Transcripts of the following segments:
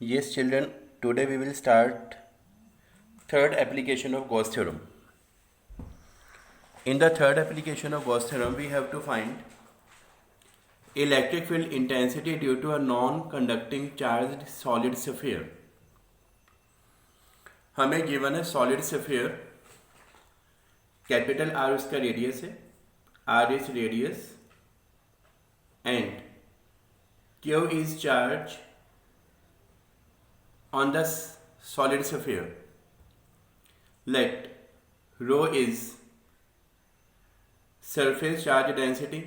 Yes, children, today we will start third application of Gauss theorem. In the third application of Gauss theorem, we have to find electric field intensity due to a non-conducting charged solid sphere. हमें given है solid sphere, capital R उसका radius है, R is radius and Q is charge on the solid sphere. Let rho is surface charge density,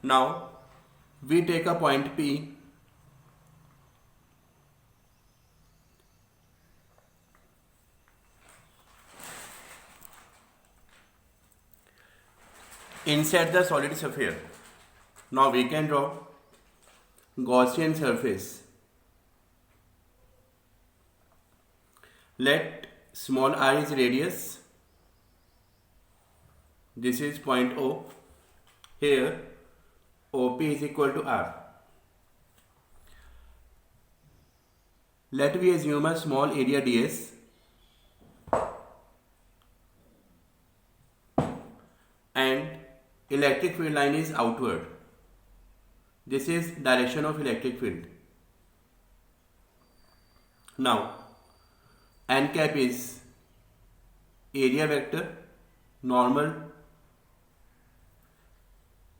Now we take a point P. Inside the solid sphere. Now we can draw Gaussian surface. Let small r is radius. This is point O. Here OP is equal to R. Let we assume a small area ds. And electric field line is outward. This is direction of electric field. Now n cap is area vector, normal.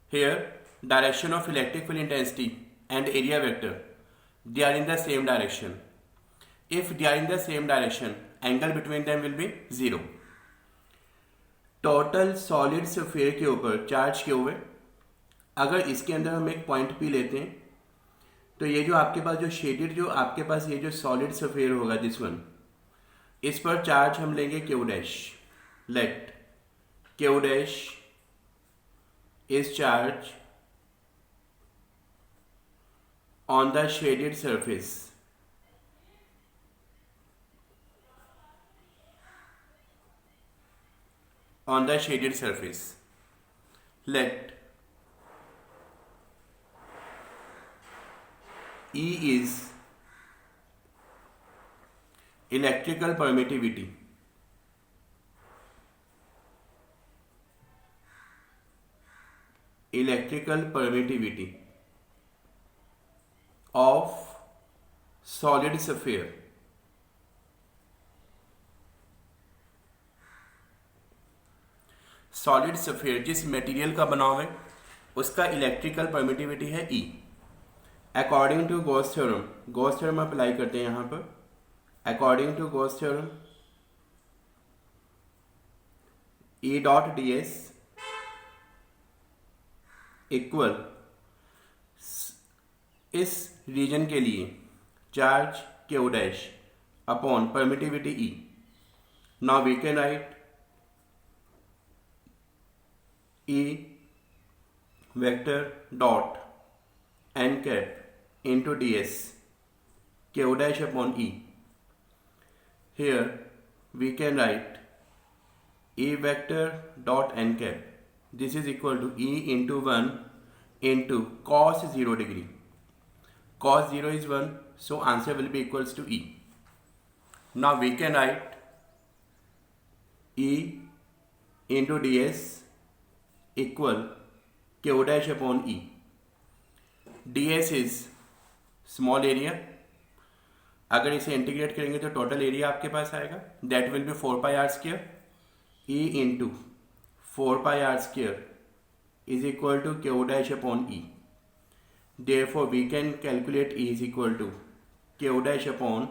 Here direction of electric field intensity and area vector, they are in the same direction. If they are in the same direction, angle between them will be 0. Total solid sphere के ऊपर charge क्यों है? अगर इसके अंदर हम एक point P लेते हैं तो ये जो आपके पास जो शेडेड जो आपके पास ये जो सॉलिड स्फीयर होगा दिस वन, इस पर चार्ज हम लेंगे Q dash. Let Q dash is charge on the shaded surface. On the shaded surface. Let E is electrical permittivity. Of solid sphere. Solid sphere जिस मटेरियल का बना हुआ है उसका इलेक्ट्रिकल परमिटिविटी है E. According to Gauss theorem apply करते हैं यहाँ पर. According to Gauss theorem E dot D S equal इस रीजन के लिए charge Q dash upon permittivity E. Now we can write E vector dot n cap into ds q dash upon E. Here we can write E vector dot n cap. This is equal to E into 1 into cos 0 degree. Cos 0 is 1, so answer will be equals to E. Now we can write E into ds equal q dash upon E. ds is small area. अगर इसे integrate करेंगे तो total area आपके पास आएगा, that will be 4 pi R square. E into 4 pi R square is equal to q dash upon E. Therefore we can calculate E is equal to q dash upon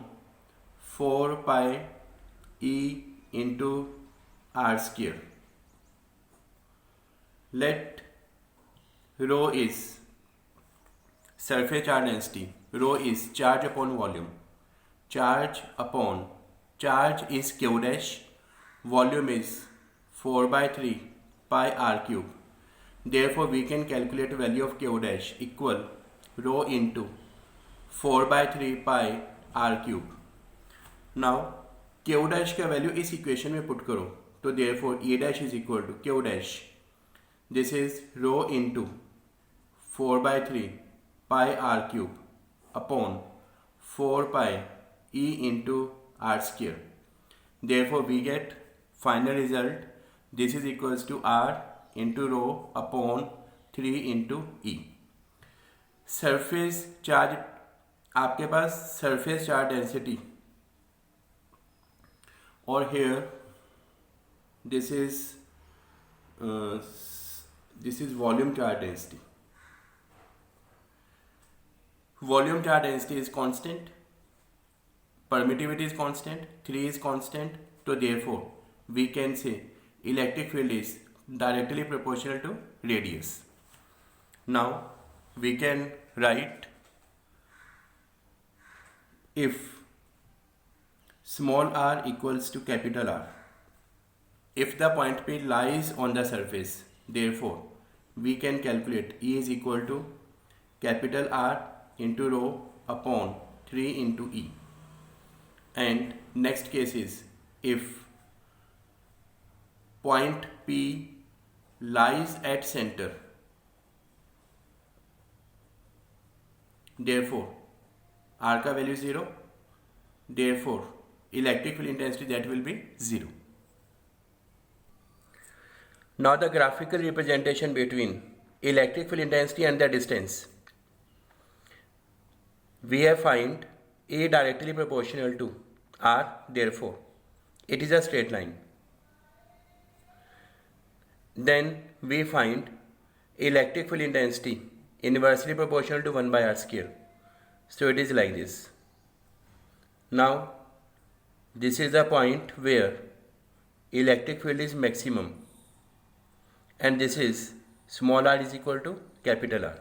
4 pi E into r square. Let rho is surface charge density. Rho is charge upon volume. Charge is q dash. Volume is 4 by 3 pi r cube. Therefore we can calculate value of q dash equal rho into 4 by 3 pi r cube. Now Q dash का value इस equation में put करो, तो therefore A dash is equal to Q dash, this is rho into 4/3 pi R cube upon 4 pi e into r square. Therefore we get final result, this is equals to r into rho upon 3 into e. Surface charge, आपके पास surface charge density, और here this is volume charge density. Volume charge density is constant, permittivity is constant, 3 is constant, so therefore we can say electric field is directly proportional to radius. Now we can write, if small r equals to capital R, if the point P lies on the surface, therefore we can calculate E is equal to capital R into rho upon 3 into E. And next case is, if point P lies at center, therefore R का value 0, therefore electric field intensity that will be 0. Now the graphical representation between electric field intensity and the distance. We have find A directly proportional to R, therefore it is a straight line. Then we find electric field intensity inversely proportional to 1 by R square. So it is like this. Now this is the point where electric field is maximum, and this is small r is equal to capital R.